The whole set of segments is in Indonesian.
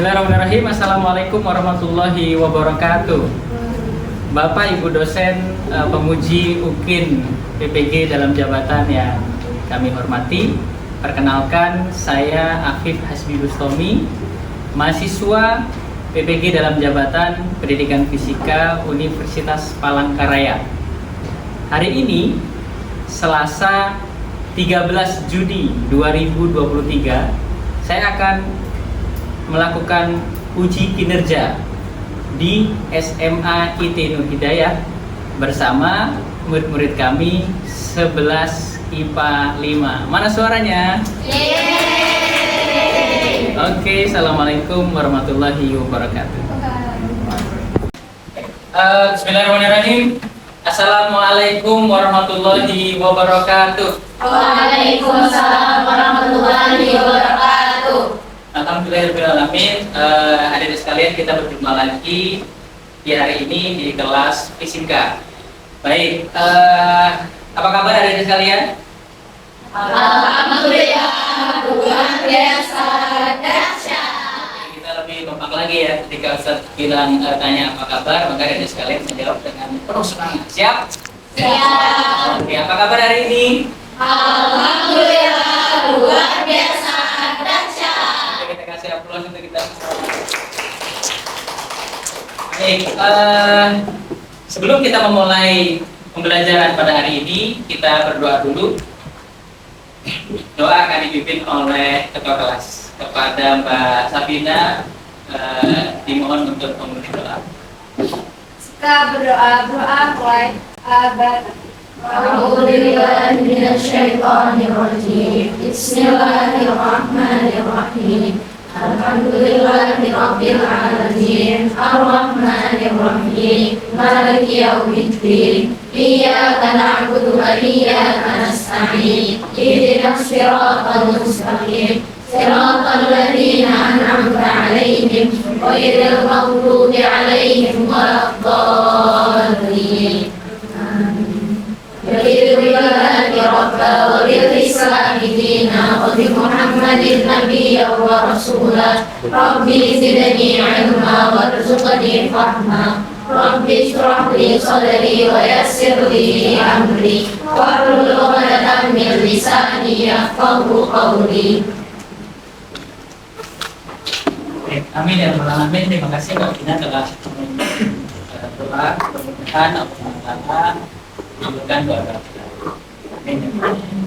Bismillahirrahmanirrahim. Assalamualaikum warahmatullahi wabarakatuh. Bapak Ibu dosen pemuji UKIN PPG dalam jabatan yang kami hormati, perkenalkan saya Afif Hasbi Bustomi, mahasiswa PPG dalam jabatan Pendidikan Fisika Universitas Palangkaraya. Hari ini Selasa 13 Juni 2023, saya akan melakukan uji kinerja di SMA IT Nur Hidayah bersama murid-murid kami 11 IPA 5. Mana suaranya? Yeay! Oke, Assalamualaikum warahmatullahi wabarakatuh. Bismillahirrahmanirrahim. Assalamualaikum warahmatullahi wabarakatuh. Waalaikumsalam warahmatullahi wabarakatuh. Alhamdulillahirrahmanirrahim. Hadirin sekalian, kita berjumpa lagi di hari ini di kelas fisika. Baik, apa kabar hadirin sekalian? Alhamdulillah, luar biasa dahsyat. Kita lebih kompak lagi ya ketika Ustaz bilang tanya apa kabar, maka hadirin sekalian menjawab dengan penuh semangat. Siap? Siap. Oke, apa kabar hari ini? Alhamdulillah, luar biasa dahsyat. Kita kasih aplaus untuk kita. Baik, sebelum kita memulai pembelajaran pada hari ini, kita berdoa dulu. Doa akan dipimpin oleh ketua kelas. Kepada Mbak Sabina, dimohon untuk memberi doa. Kita berdoa mulai. A'udzubillahi minasyaitonirrajim. Bismillahirrahmanirrahim. Alhamdulillahi rabbil alamin. Arrahmanirrahim. Maliki yaumiddin. Iyyaka na'budu wa iyyaka nasta'in. Ihdinas siratal mustaqim. Siratal ladzina an'amta 'alaihim ghairil maghdubi 'alaihim waladdallin. Billahi rabba wa bil islami dina wa bi muhammadin nabiyya wa rasulah. Rabbi zidni ilma warzuqni fahma. Rabbi shrah li sadri wa yassir li amri wahlul 'uqdatam min lisani yafqahu qawli. Amin ya rabbal alamin. Terima kasih Mbak Dina telah doa, mudah-mudahan Allah mengabulkan doa kita. Amin.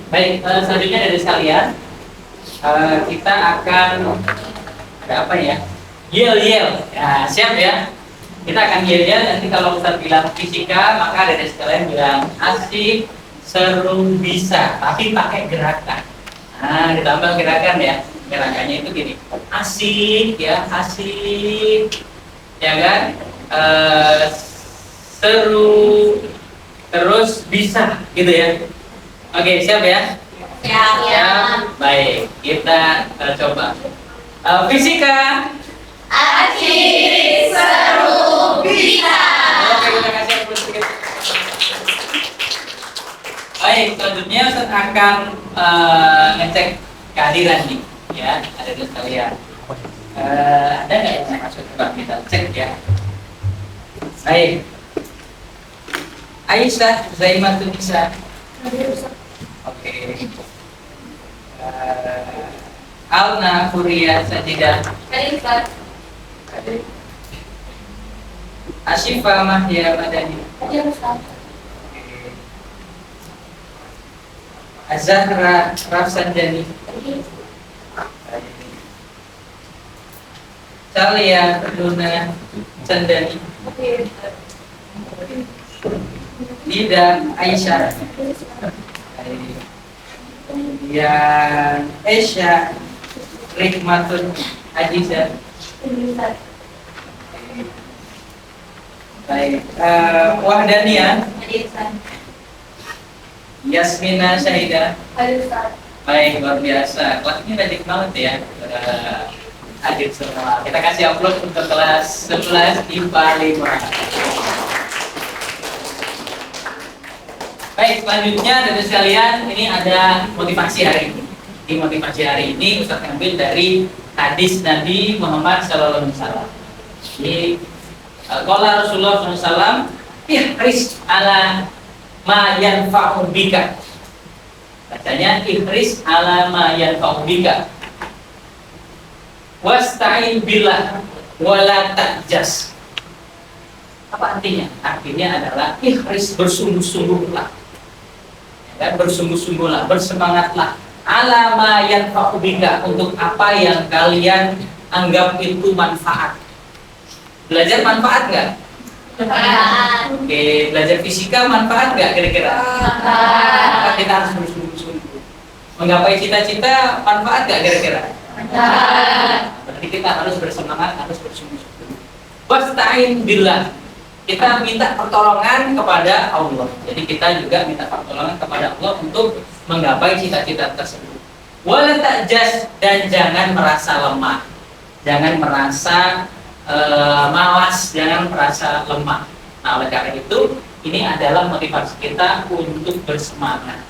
Baik, selanjutnya dari sekalian, kita akan ada apa ya? Yel. Ya, siap ya? Kita akan yel. Nanti kalau Ustaz bilang fisika, maka dari sekalian bilang asik, seru, bisa, tapi pakai gerakan. Nah, ditambah gerakan ya. Gerakannya itu gini, asik ya, asik, ya kan? Seru, terus bisa, gitu ya. Oke, siap ya? Siap. Baik, kita coba. Fisika. Asik, seru, bisa. Oke, kita kasih aplaus sedikit. Baik, selanjutnya Ustaz akan ngecek kehadiran nih, ya, ada di sekalian. Ada nggak yang masuk? Coba kita cek ya. Baik. Aisyah Zaimatun Nisa. Oke. Alna Furia Sajidah. Asyifa Mahya Madani. Azahra Rafsanjani. Salia Luna Sandani. Nida Aisyah. Kemudian Esya Rikmatun Ajiza. Baik, Wahdania Yasmina Syahida. Baik, luar biasa. Kelas ini rajin banget ya. Hadir semua. Kita kasih aplaus untuk kelas 11 IPA 5. Baik, selanjutnya dari sekalian, ini ada motivasi hari ini. Di motivasi hari ini Ustaz ambil dari hadis Nabi Muhammad sallallahu alaihi wasallam. Jadi qala Rasulullah sallallahu alaihi wasallam, ihris ala ma yanfa'u bika. Bacanya ihris ala ma yanfa'u bika. Wasta'in billah wala ta'jas. Apa artinya? Artinya adalah ihris, bersungguh-sungguhlah. Dan bersungguh-sungguhlah, bersemangatlah ala ma yanfa'u bika, untuk apa yang kalian anggap itu manfaat. Belajar manfaat nggak? Oke, belajar fisika manfaat nggak kira-kira? Maka kita harus bersungguh-sungguh. Menggapai cita-cita manfaat nggak kira-kira? Berarti kita harus bersemangat, harus bersungguh-sungguh. Wasta'in billah, kita minta pertolongan kepada Allah. Jadi kita juga minta pertolongan kepada Allah untuk menggapai cita-cita tersebut. Wala ta'jas, dan jangan merasa lemah, jangan merasa malas, jangan merasa lemah. Nah, oleh karena itu, ini adalah motivasi kita untuk bersemangat.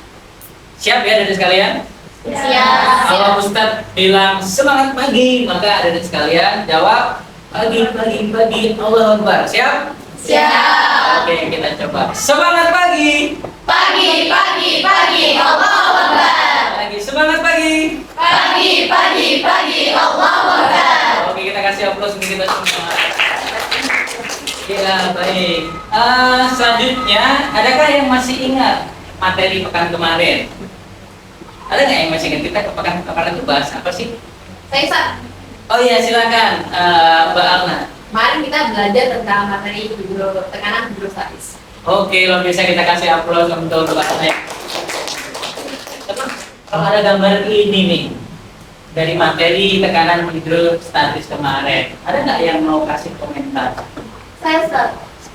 Siap ya adik sekalian? Siap. Kalau Ustadz bilang semangat pagi, maka adik sekalian jawab pagi, Allahu Akbar. Siap? Siap. Oke, kita coba. Semangat pagi. Pagi, Allahu Akbar. Lagi semangat pagi. Pagi, Allahu Akbar. Oke, kita kasih aplaus untuk kita semua. Ya, baik. Selanjutnya, adakah yang masih ingat materi pekan kemarin? Ada nggak yang masih ingat kita pekan kemarin itu bahas apa sih? Saya Oh iya, silakan Mbak Alna. kemarin kita belajar tentang materi tekanan hidrostatis. Oke, luar biasa, kita kasih aplaus untuk Mbak Alna. Terus, kalau ada gambar ini nih dari materi tekanan hidrostatis kemarin, ada nggak yang mau kasih komentar? Saya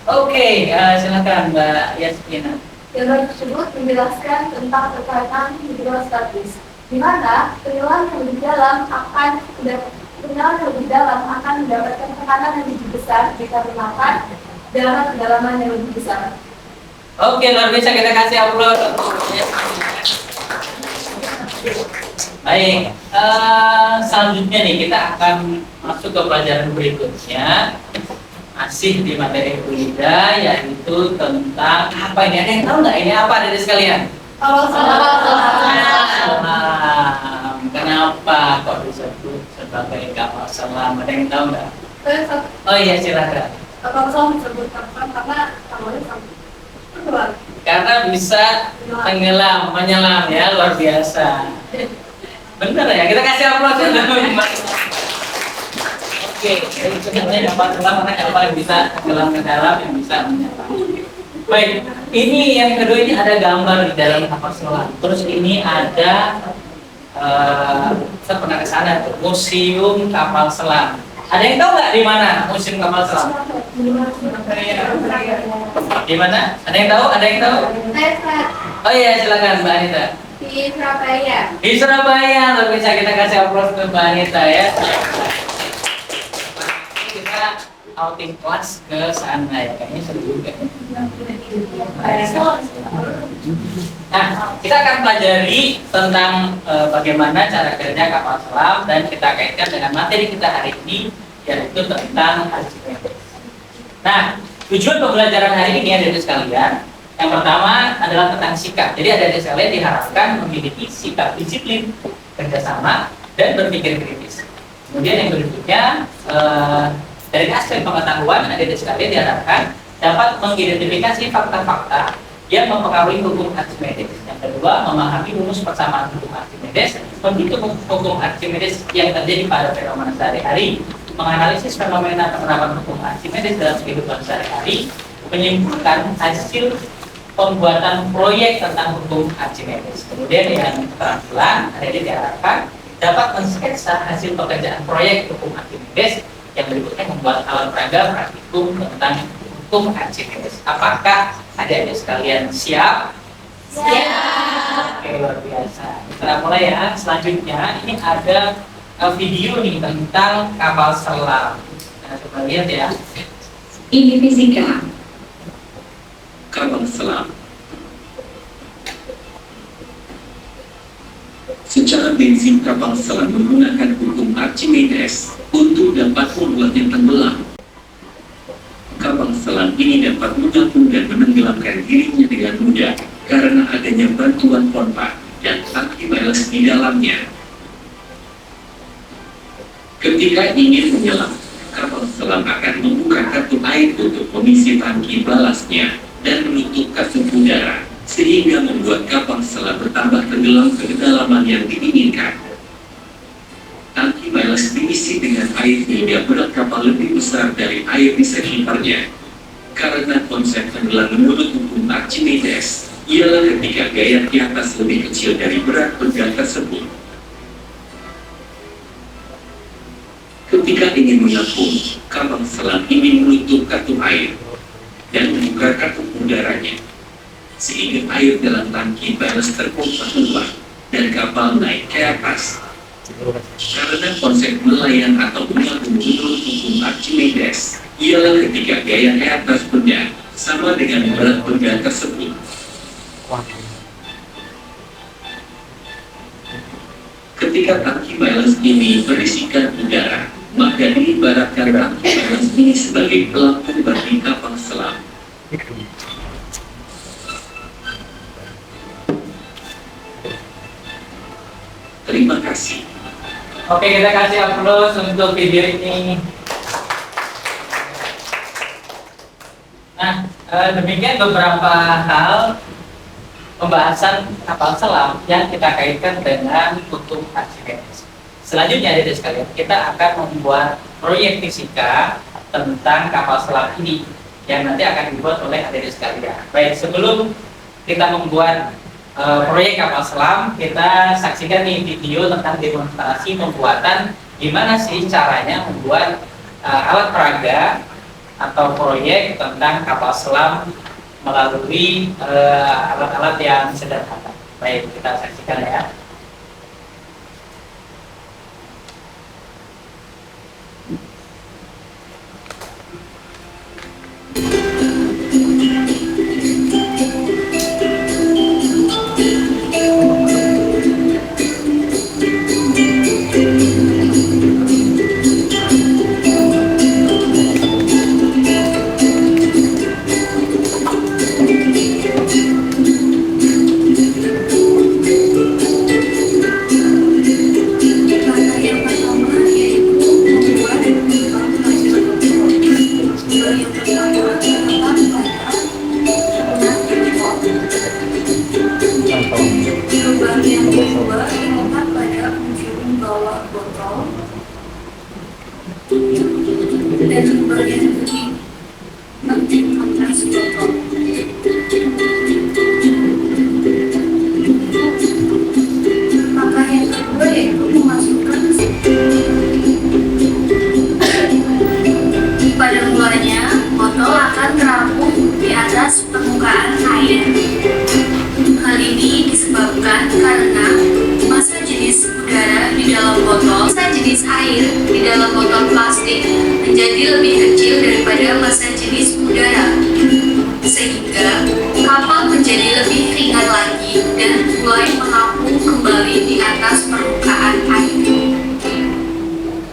Oke, silakan Mbak Yasmina. Gambar tersebut menjelaskan tentang tekanan hidrostatis, di mana penyelam yang lebih dalam akan mendapatkan tekanan yang lebih besar jika memakan dalam kedalaman yang lebih besar. Oke, luar biasa, kita kasih aplaus. Baik, selanjutnya nih kita akan masuk ke pelajaran berikutnya. Masih di materi kuliah, yaitu tentang apa ini? Ada yang tahu nggak ini apa dari sekalian? Salam. Kenapa kok disebut sebagai kapal selam? Ada yang tahu nggak? Oh iya, silakan. Kapal selam disebut karena Karena bisa tenggelam, menyelam ya, luar biasa. Bener ya, kita kasih aplaus ya. Oke, jadi sebenarnya kapal selam karena kapal yang bisa tenggelam ke dalam, yang bisa menyelam. Baik, ini yang kedua, ini ada gambar di dalam kapal selam. Terus ini ada saya pernah ke sana tuh, museum kapal selam. Ada yang tahu nggak di mana museum kapal selam? Di mana? Ada yang tahu? Ada yang tahu? Oh iya, silakan Mbak Anita. Di Surabaya. Di Surabaya, luar biasa, kita kasih aplaus ke Mbak Anita ya. Kita outing kelas ke sana ya, kayaknya seru juga. Nah, kita akan pelajari tentang bagaimana cara kerja kapal selam, dan kita kaitkan dengan materi kita hari ini, yaitu tentang Archimedes. Nah, tujuan pembelajaran hari ini adik-adik sekalian, yang pertama adalah tentang sikap. Jadi adik-adik sekalian diharapkan memiliki sikap disiplin, kerjasama, dan berpikir kritis. Kemudian yang berikutnya, dari aspek pengetahuan, adik-adik sekalian diharapkan dapat mengidentifikasi fakta-fakta yang mempengaruhi hukum Archimedes. Yang kedua, memahami rumus persamaan hukum Archimedes, menghitung hukum Archimedes yang terjadi pada fenomena sehari-hari, menganalisis fenomena penerapan hukum Archimedes dalam kehidupan sehari-hari, menyimpulkan hasil pembuatan proyek tentang hukum Archimedes. Kemudian yang terakhir, adik-adik diharapkan dapat mensketsa hasil pekerjaan proyek hukum Archimedes, yang berikutnya membuat alat peraga praktikum tentang hukum Archimedes. Apakah adik-adik sekalian siap? Siap. Oke, luar biasa. Kita mulai ya. Selanjutnya ini ada video nih tentang kapal selam. Nah, coba lihat ya. Ini fisika. Kapal selam. Secara prinsip kapal selam menggunakan hukum Archimedes untuk dapat membuatnya tenggelam. Kapal selam ini dapat menampung dan menenggelamkan dirinya dengan mudah karena adanya bantuan pompa dan tangki ballast di dalamnya. Ketika ingin menyelam, kapal selam akan membuka kartu air untuk mengisi tangki balastnya dan menutup kartu udara, sehingga membuat kapal selam bertambah tenggelam ke kedalaman yang diinginkan. Tangki ballast diisi dengan air hingga berat kapal lebih besar dari air di sekitarnya. Karena konsep tenggelam menurut hukum Archimedes ialah ketika gaya di atas lebih kecil dari berat benda tersebut. Ketika ingin menampung, kapal selam ini menutup kartu air dan membuka kartu udaranya, sehingga air dalam tangki ballast terpompa keluar dan kapal naik ke atas. Karena konsep nelayan atau menampung menurut hukum Archimedes ialah ketika gaya ke atas benda sama dengan berat benda tersebut. Ketika tangki ballast ini berisikan udara, maka diibaratkan tangki ballast ini sebagai pelampung bagi kapal selam. Terima kasih. Oke, kita kasih applause untuk video ini. Nah, demikian beberapa hal pembahasan kapal selam yang kita kaitkan dengan hukum Archimedes. Selanjutnya, adik-adik sekalian, kita akan membuat proyek fisika tentang kapal selam ini yang nanti akan dibuat oleh adik-adik sekalian. Baik, sebelum kita membuat proyek kapal selam, kita saksikan nih video tentang demonstrasi pembuatan gimana sih caranya membuat alat peraga atau proyek tentang kapal selam melalui alat-alat yang sederhana. Baik, kita saksikan ya.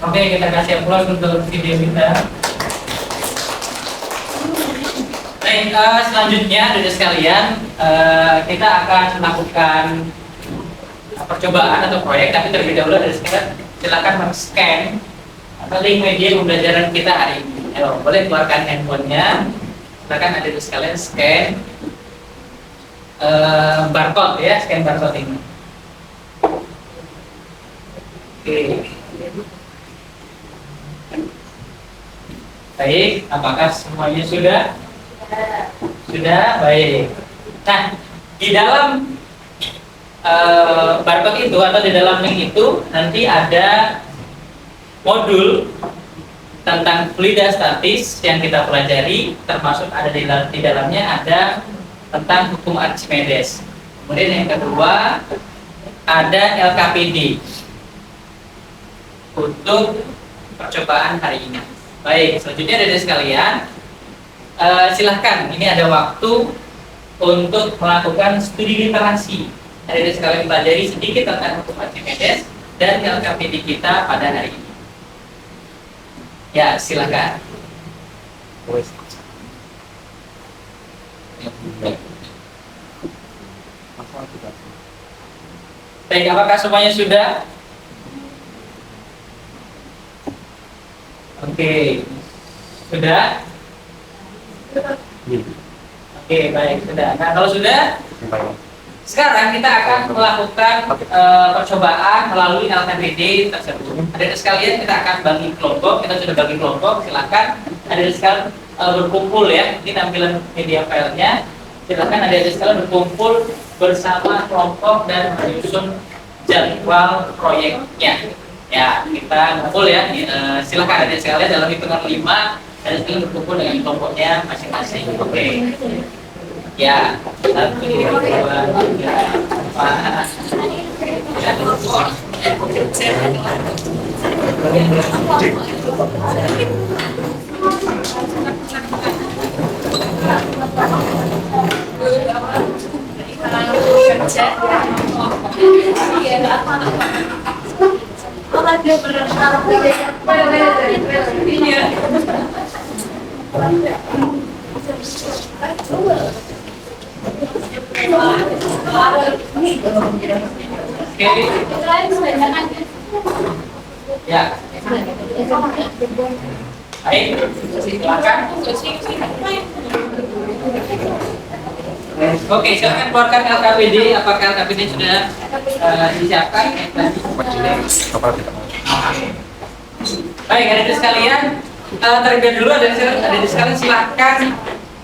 Oke, kita kasih applause untuk video kita. Baik, selanjutnya adik sekalian, kita akan melakukan percobaan atau proyek, tapi terlebih dahulu adik sekalian silakan men-scan link media pembelajaran kita hari ini. Boleh keluarkan handphonenya, silakan adik sekalian scan barcode ya, scan barcode ini. Oke. Baik, apakah semuanya sudah? Sudah, baik. Nah, di dalam barcode itu atau di dalam link itu nanti ada modul tentang fluida statis yang kita pelajari, termasuk ada di dalamnya ada tentang hukum Archimedes. Kemudian yang kedua ada LKPD untuk percobaan hari ini. Baik, selanjutnya adik sekalian, silahkan, ini ada waktu untuk melakukan studi literasi. Adik sekalian pelajari sedikit tentang hukum Archimedes, dan LKPD kita pada hari ini. Ya, silakan. Baik, apakah semuanya sudah? Oke, sudah? Oke, baik, sudah. Nah, kalau sudah, sekarang kita akan melakukan percobaan melalui LKPD tersebut. Adik-adik sekalian, kita akan bagi kelompok. Kita sudah bagi kelompok. Silakan adik-adik sekalian berkumpul ya. Ini tampilan media filenya. Silakan adik-adik sekalian berkumpul bersama kelompok dan menyusun jadwal proyeknya. Ya, kita ngumpul ya. Silakan adik-adik sekalian dalam hitungan 5 adik sekalian berkumpul dengan kelompoknya masing-masing. Oke. Ya, 1, 2, 3, 4. Ya. Baik, silakan. Oke, silakan keluarkan LKPD. Apakah LKPD sudah disiapkan? Baik, adik-adik sekalian, terlebih dulu adik-adik sekalian silakan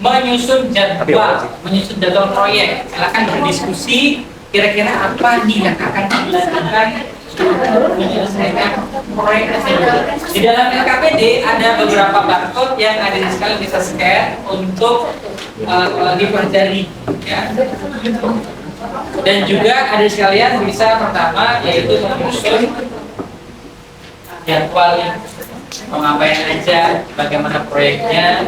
menyusun jadwal proyek. Silakan berdiskusi kira-kira apa nih yang akan dilakukan menyelesaikan proyek tersebut. Di dalam LKPD ada beberapa barcode yang adik-adik sekalian bisa scan untuk dipelajari ya. Dan juga adik sekalian bisa pertama yaitu menyusun jadwal mau ngapain aja, bagaimana proyeknya,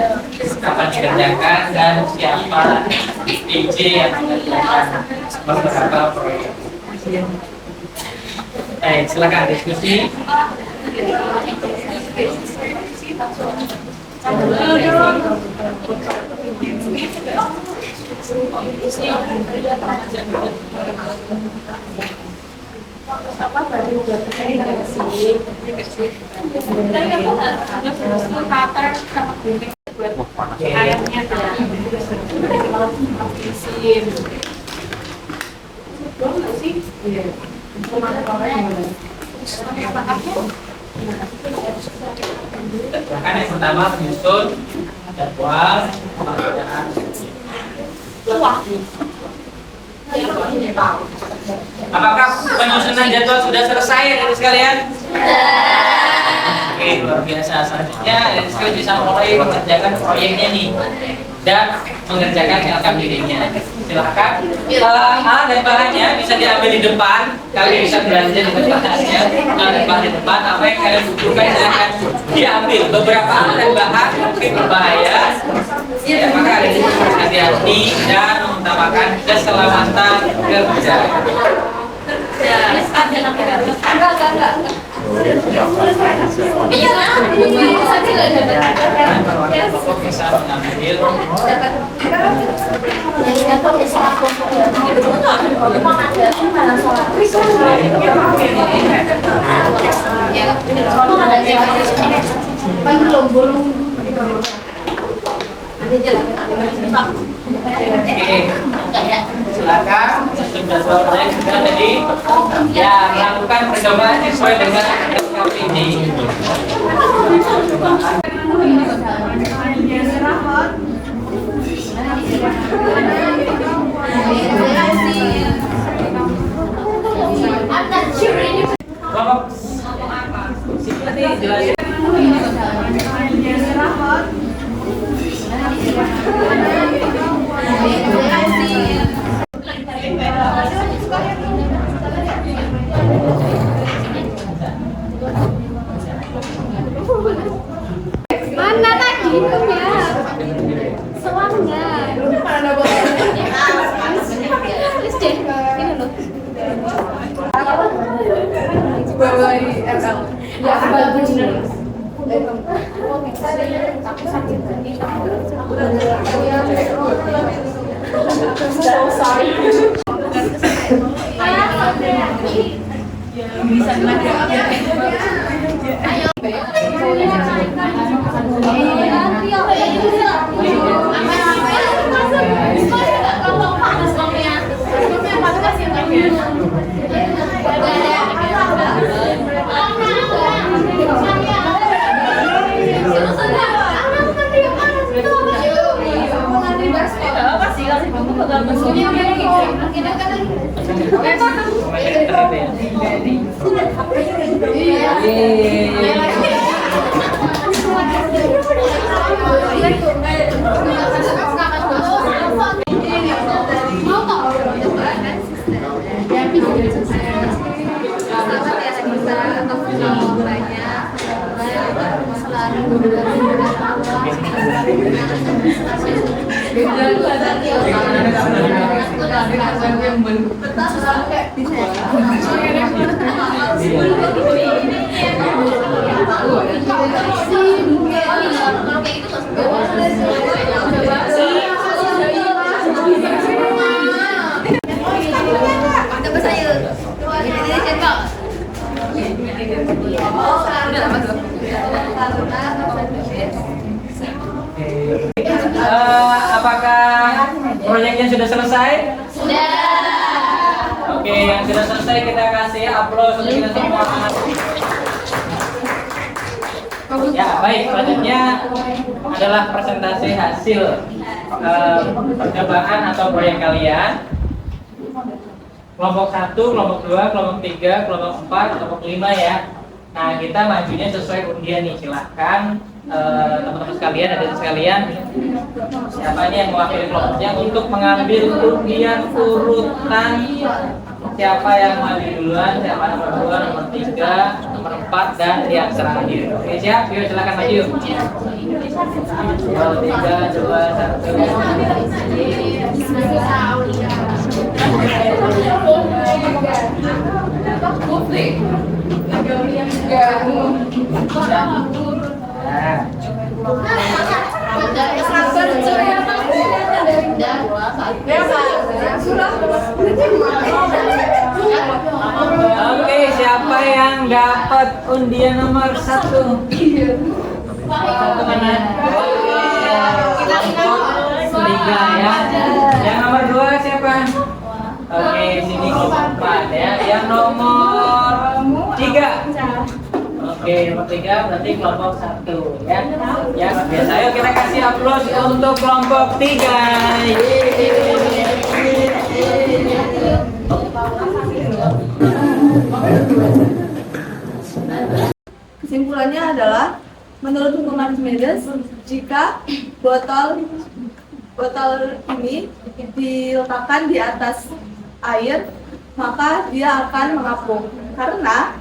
kapan dikerjakan, dan siapa DJ yang mengerjakan beberapa proyek. Silakan diskusi. Silakan yang pertama menyusun jadwal pengerjaan. Apakah penyusunan jadwal sudah selesai ya sekalian? Oke, luar biasa. Selanjutnya sekalian bisa mulai mengerjakan proyeknya nih dan mengerjakan LKPD-nya. Silakan. Alat dan bahannya bisa diambil di depan. Kalian bisa belanja di bahannya. Alat dan bahan di depan. Apa yang kalian butuhkan silakan diambil. Beberapa alat dan bahan mungkin berbahaya. Ya, maka kalian harus hati-hati dan mengutamakan keselamatan kerja. Silakan sudah selesai kita tadi ya melakukan percobaan sesuai dengan LKPD. Bapak, jelasin. Mana tadi? Apakah proyeknya sudah selesai? Sudah. Oke, yang sudah selesai kita kasih aplaus untuk kita semua. Ya, baik. Selanjutnya adalah presentasi hasil percobaan atau proyek kalian. Kelompok 1, kelompok 2, kelompok 3, kelompok 4, kelompok 5 ya. Nah, kita majunya sesuai undian nih. Silahkan teman-teman sekalian, adik sekalian, siapa ini yang mewakili kelompoknya untuk mengambil undian urutan siapa yang maju duluan, siapa nomor 2, nomor 3, nomor 4 dan yang terakhir. Oke, siap? Yuk silakan maju. 3, 2, 1. Oke, siapa yang dapat undian nomor 1? Satu mana? Tiga ya. Yang nomor 2 siapa? Oke, sini kelompok 4 ya. Yang nomor 3. Oke, nomor 3 berarti kelompok 1 ya. Ya, biasa. Ayo kita kasih aplaus untuk kelompok 3. Kesimpulannya adalah menurut hukum Archimedes, jika botol ini diletakkan di atas air, maka dia akan mengapung karena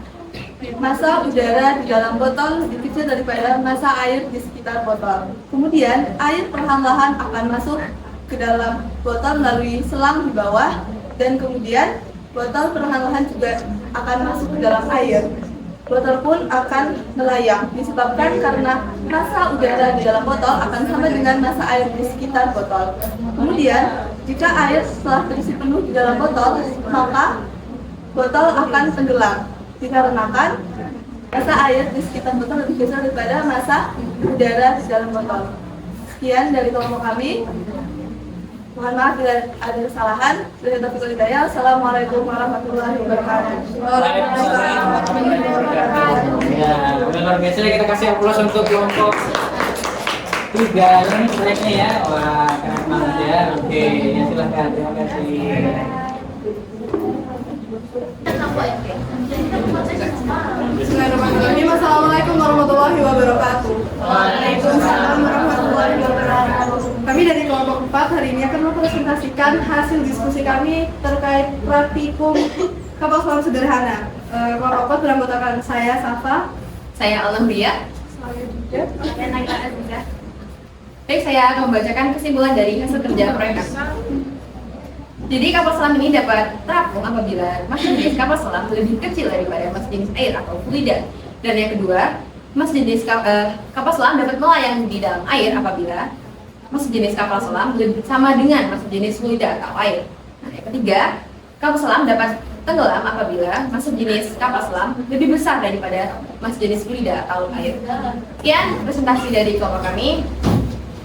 massa udara di dalam botol lebih kecil daripada massa air di sekitar botol. Kemudian air perlahan-lahan akan masuk ke dalam botol melalui selang di bawah, dan kemudian botol perlahan-lahan juga akan masuk ke dalam air. Botol pun akan melayang disebabkan karena massa udara di dalam botol akan sama dengan massa air di sekitar botol. Kemudian jika air setelah terisi penuh di dalam botol, maka botol akan tenggelam dikarenakan massa air di sekitar botol lebih besar daripada massa udara di dalam botol. Sekian dari kelompok kami. Mohon maaf bila ada kesalahan. Assalamualaikum warahmatullahi wabarakatuh. Ya, luar biasa. Kita kasih aplaus untuk kelompok 3 ini proyeknya ya. Wah, keren banget ya. Oke, ya silahkan. Terima kasih. Bismillahirrahmanirrahim. Assalamualaikum warahmatullahi wabarakatuh. Waalaikumsalam warahmatullahi wabarakatuh. Kami dari kelompok 4 hari ini akan mempresentasikan hasil diskusi kami terkait praktikum kapal selam sederhana. Kelompok 4 beranggotakan saya Safa, Saya Alambia. dan Naila Aziza. Baik, saya akan membacakan kesimpulan dari hasil kerja proyek kami. Jadi kapal selam ini dapat terapung apabila massa jenis kapal selam lebih kecil daripada massa jenis air atau fluida. Dan yang kedua, mas jenis kapal selam dapat melayang di dalam air apabila mas jenis kapal selam sama dengan mas jenis fluida atau air. Nah, yang ketiga, kapal selam dapat tenggelam apabila mas jenis kapal selam lebih besar daripada mas jenis fluida atau air. Sekian presentasi dari kelompok kami.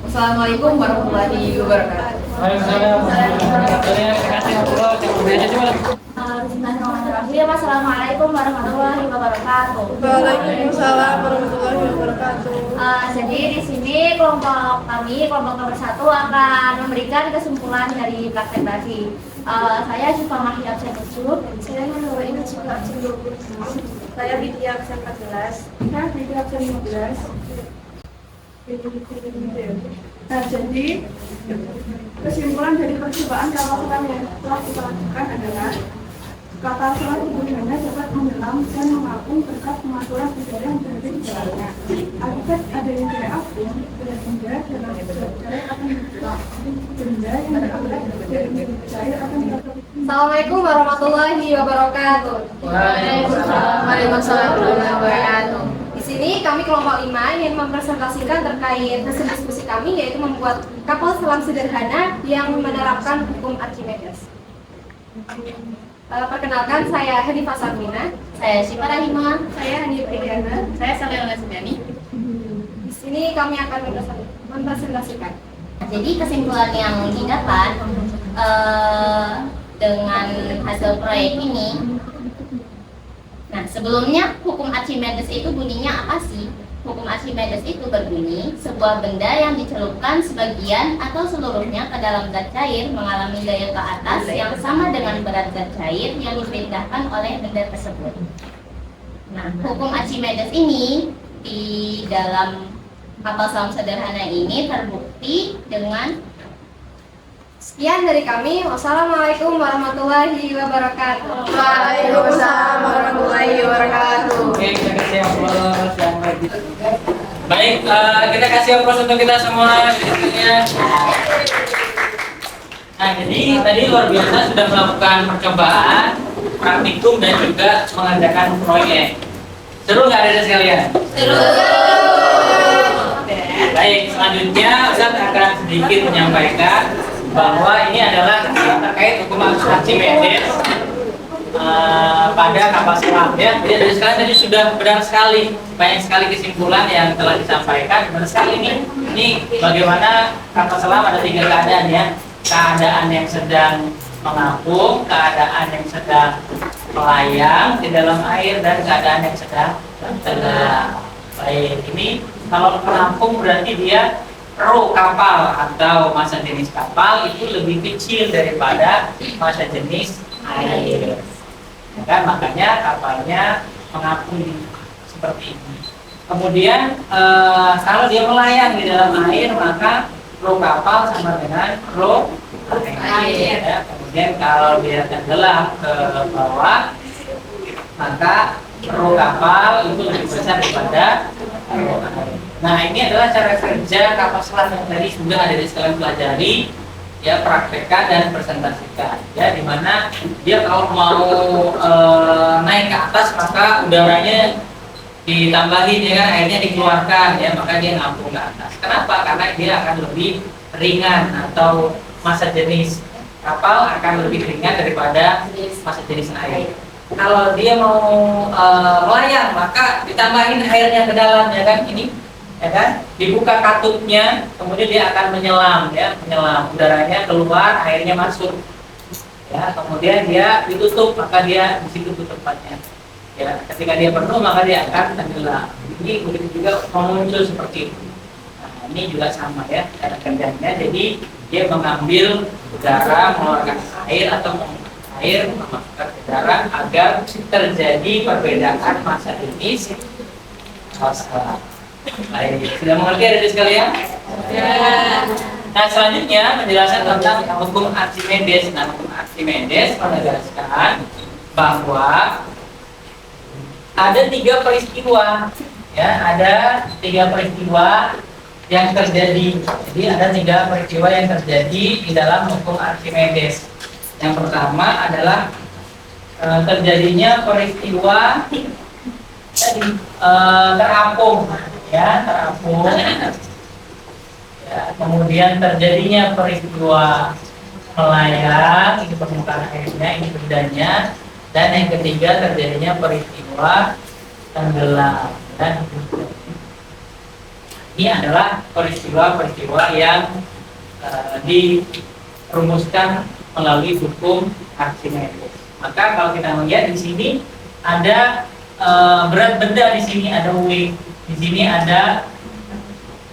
Wassalamualaikum warahmatullahi wabarakatuh. Waalaikumsalam warahmatullahi wabarakatuh. Bismillahirrahmanirrahim. Assalamualaikum warahmatullahi wabarakatuh. Waalaikumsalam warahmatullahi wabarakatuh. Jadi di sini kelompok kami, kelompok nomor 1 akan memberikan kesimpulan dari praktek tadi. Saya Syifa Mahdi absen 7. Saya Nurul Indah Syifa absen 20. Saya Vidya absen 14. Nah, Vidya absen 15. Nah, jadi kesimpulan dari percobaan kapal selam yang telah kita lakukan adalah kapal selam sederhana dapat menyelam dan mengapung berkat pengaturan udara yang berada di dalamnya. Akibat adanya gaya apung, berat benda dalam berat cair akan bergerak. Benda yang bergerak dari berat cair akan bergerak. Assalamualaikum warahmatullahi wabarakatuh. Waalaikumsalam warahmatullahi wabarakatuh. Di sini kami kelompok 5 ingin mempresentasikan terkait hasil diskusi kami, yaitu membuat kapal selam sederhana yang menerapkan hukum Archimedes. Perkenalkan, saya Hanifah Sabrina. Saya Syifa Rahimah. Saya Hanifah Iriana. Saya Salila Sumiani. Di sini kami akan mempresentasikan. Jadi kesimpulan yang didapat dengan hasil proyek ini. Nah, sebelumnya hukum Archimedes itu bunyinya apa sih? Hukum Archimedes itu berbunyi, sebuah benda yang dicelupkan sebagian atau seluruhnya ke dalam zat cair mengalami gaya ke atas yang sama dengan berat zat cair yang dipindahkan oleh benda tersebut. Nah, hukum Archimedes ini di dalam kapal selam sederhana ini terbukti dengan. Sekian dari kami. Wassalamualaikum warahmatullahi wabarakatuh. Waalaikumsalam warahmatullahi wabarakatuh. Oke, kita kasih aplaus yang lagi. Baik, kita kasih aplaus untuk kita semua. Nah, jadi tadi luar biasa sudah melakukan percobaan, praktikum dan juga mengadakan proyek. Seru nggak ada sekalian? Seru. Baik, selanjutnya Ustaz akan sedikit menyampaikan bahwa ini adalah terkait hukum Archimedes pada kapal selam ya. Jadi dari sekalian tadi sudah benar sekali, banyak sekali kesimpulan yang telah disampaikan. Benar sekali ini bagaimana kapal selam ada 3 keadaan ya. Keadaan yang sedang mengapung, keadaan yang sedang melayang di dalam air, dan keadaan yang sedang tenggelam. Baik, ini kalau menampung berarti dia row kapal atau massa jenis kapal itu lebih kecil daripada massa jenis air. Ya kan? Makanya kapalnya mengapung seperti ini. Kemudian kalau dia melayang di dalam air, maka row kapal sama dengan row air. Ya. Kemudian kalau dia tenggelam ke bawah, maka row kapal itu lebih besar daripada row air. Nah, ini adalah cara kerja kapal selam yang tadi sudah ada di sekalian pelajari, ya, praktekkan dan presentasikan. Ya, dimana dia kalau mau naik ke atas maka udaranya ditambahin, ya kan, airnya dikeluarkan, ya, maka dia ngapung ke atas. Kenapa? Karena dia akan lebih ringan, atau massa jenis kapal akan lebih ringan daripada massa jenis air. Kalau dia mau melayang, maka ditambahin airnya ke dalam, ya kan, ini, ya kan, dibuka katupnya, kemudian dia akan menyelam, ya, menyelam, udaranya keluar, airnya masuk, ya, kemudian dia ditutup, maka dia di situ tutupannya, ya, ketika dia penuh maka dia akan tenggelam. Ini begitu juga muncul seperti itu. Nah, ini juga sama, ya, cara kerjanya. Jadi dia mengambil udara, mengeluarkan air, atau air memasukkan udara agar terjadi perbedaan massa jenis kapal selam. Baik, sudah mengerti adik sekalian? Ya. Nah, selanjutnya penjelasan tentang hukum Archimedes. Nah, hukum Archimedes menegaskan bahwa ada 3 peristiwa, ya, ada 3 peristiwa yang terjadi. Jadi ada 3 peristiwa yang terjadi di dalam hukum Archimedes. Yang pertama adalah terjadinya peristiwa tadi terapung, ya terapung. Ya, kemudian terjadinya peristiwa melayang, ini permukaan airnya, ini bedanya, dan yang ketiga terjadinya peristiwa tenggelam. Dan ini adalah peristiwa-peristiwa yang dirumuskan melalui hukum Archimedes. Maka kalau kita melihat di sini ada berat benda, di sini ada W, di sini ada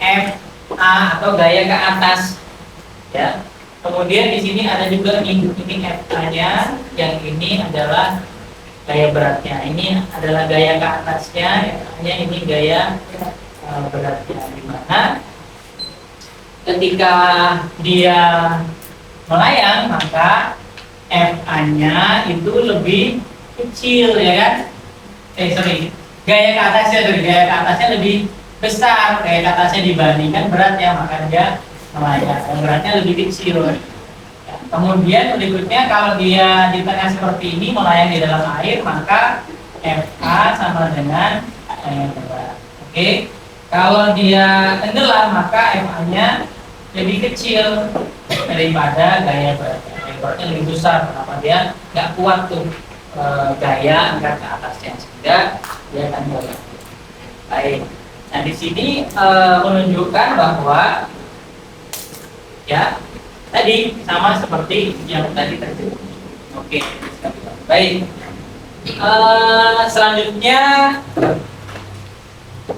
F A atau gaya ke atas, ya. Kemudian di sini ada juga ini FA-nya, yang ini adalah gaya beratnya, ini adalah gaya ke atasnya, FA-nya ini gaya beratnya. Dimana ketika dia melayang maka FA-nya itu lebih kecil, ya kan? Gaya ke atasnya lebih besar, gaya ke atasnya dibandingkan beratnya, maka dia melayang. Dan beratnya lebih kecil. Ya, kemudian berikutnya kalau dia di tengah seperti ini melayang di dalam air, maka FA sama dengan berat. Oke. Kalau dia tenggelam maka FA-nya lebih kecil daripada gaya beratnya. Gaya beratnya lebih besar, kenapa dia nggak kuat tuh gaya angkat ke atasnya, sehingga dia akan tenggelam. Baik. Nah di sini menunjukkan bahwa ya tadi sama seperti yang tadi terjadi. Oke, baik. Selanjutnya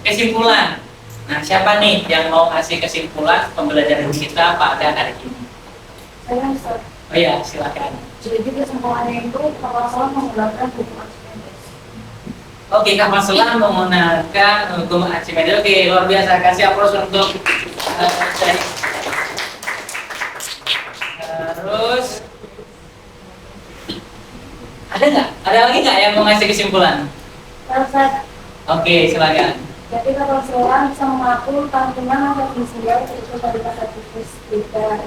kesimpulan. Nah siapa nih yang mau kasih kesimpulan pembelajaran kita pada hari ini? Saya Ustaz. Oh ya, silakan. Jadi kesimpulannya itu kapal selam menggunakan hukum Archimedes. Oke, kapal selam menggunakan hukum Archimedes. Oke, luar biasa. Kasih aplaus untuk saya. Terus ada nggak? Ada lagi nggak yang mau ngasih kesimpulan? Ustaz, Oke, silakan. jadi kapal selam bisa mengatur tantunan atau disendal itu dari kata tipis kita.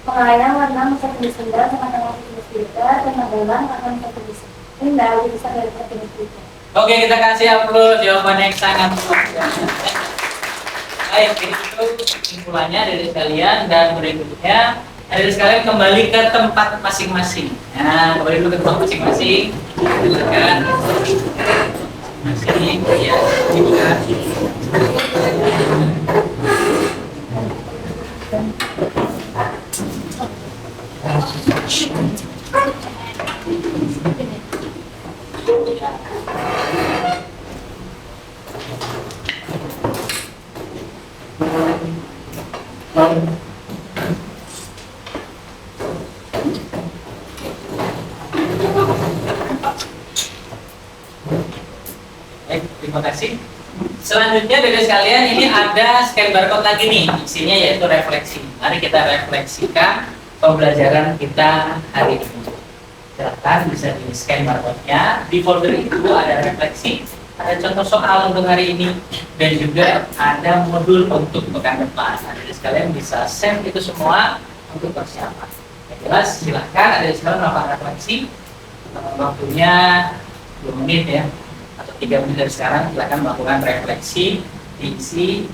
Melayang warna bisa disendal sama dengan tipis kita, dan tenggelam akan bisa disendal bisa dari kata tipis kita. Oke, kita kasih aplaus, jawabannya yang sangat luar biasa. Baik, itu kesimpulannya dari sekalian, dan berikutnya dari sekalian kembali ke tempat masing-masing. Nah, kembali dulu ke tempat masing-masing. Silakan. Masing-masing, ya. Baik, terima kasih. Selanjutnya dari sekalian ini ada scan barcode lagi nih, isinya yaitu refleksi. Mari kita refleksikan pembelajaran kita hari ini. Silakan bisa di scan barcode-nya. Di folder itu ada refleksi, ada contoh soal untuk hari ini, dan juga ada modul untuk pekan depan. Nah, dari sekalian bisa save itu semua untuk persiapan. Yang jelas silahkan ada sekalian melakukan refleksi. Waktunya 2 menit ya, atau 3 menit dari sekarang. Silahkan melakukan refleksi diisi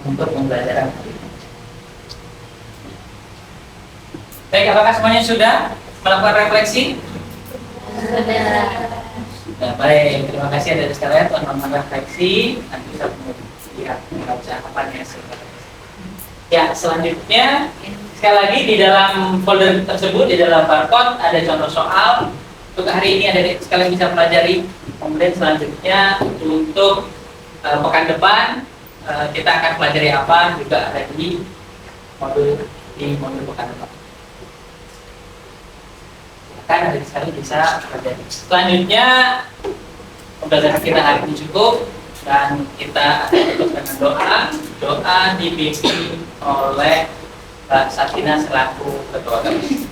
untuk pembelajaran hari ini. Baik, apakah semuanya sudah melakukan refleksi? Ya, baik, terima kasih dari sekalian telah melakukan refleksi. Nanti bisa lihat ucapannya. Ya, selanjutnya sekali lagi di dalam folder tersebut, di dalam barcode ada contoh soal. Untuk hari ini ada sekalian bisa pelajari. Kemudian selanjutnya untuk pekan depan kita akan pelajari apa juga ada di modul pekan depan. Kan ada sekali bisa pelajari. Selanjutnya pembelajaran kita hari ini cukup, dan kita akan tutup dengan doa dipimpin oleh Mbak Satina selaku ketua kami.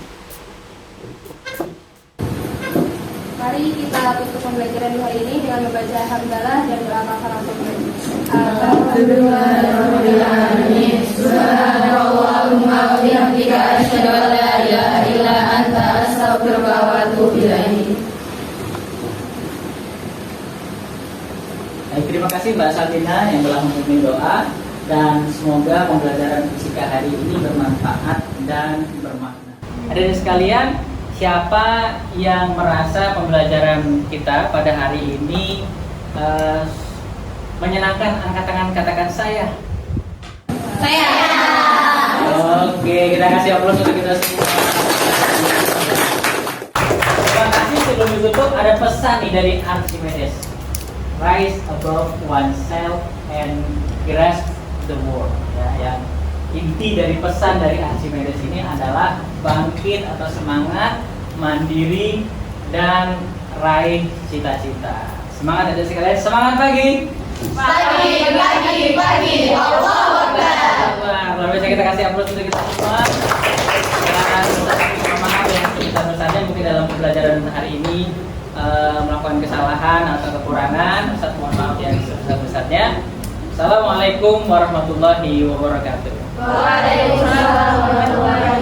Mari kita tutup pembelajaran di hari ini dengan membaca hamdalah dan doa kafaratul majlis. Alhamdulillahirobbilalamin. Subhanallahumma wa bihamdika asyhadu an la ilaha illa anta astaghfiruka wa atubu ilaik. Mbak Sabina yang telah memimpin doa, dan semoga pembelajaran fisika hari ini bermanfaat dan bermakna. Hadirin sekalian, siapa yang merasa pembelajaran kita pada hari ini menyenangkan? Angkat tangan, katakan saya. Saya. Oke, kita kasih aplaus untuk kita semua. Terima kasih. Sebelum ditutup ada pesan nih dari Archimedes. Rise above oneself and grasp the world. Ya, yang inti dari pesan dari Archimedes ini adalah bangkit atau semangat, mandiri, dan raih cita-cita. Semangat aja sekalian, semangat pagi. Pagi. Allahu Akbar. Luar biasa, kita kasih aplaus untuk kita semua. Dan maaf yang sebesar-besarnya mungkin dalam pembelajaran hari ini melakukan kesalahan atau kekurangan. Ustaz mohon maaf yang sebesar-besarnya. Assalamualaikum warahmatullahi wabarakatuh. Waalaikumsalam warahmatullahi wabarakatuh.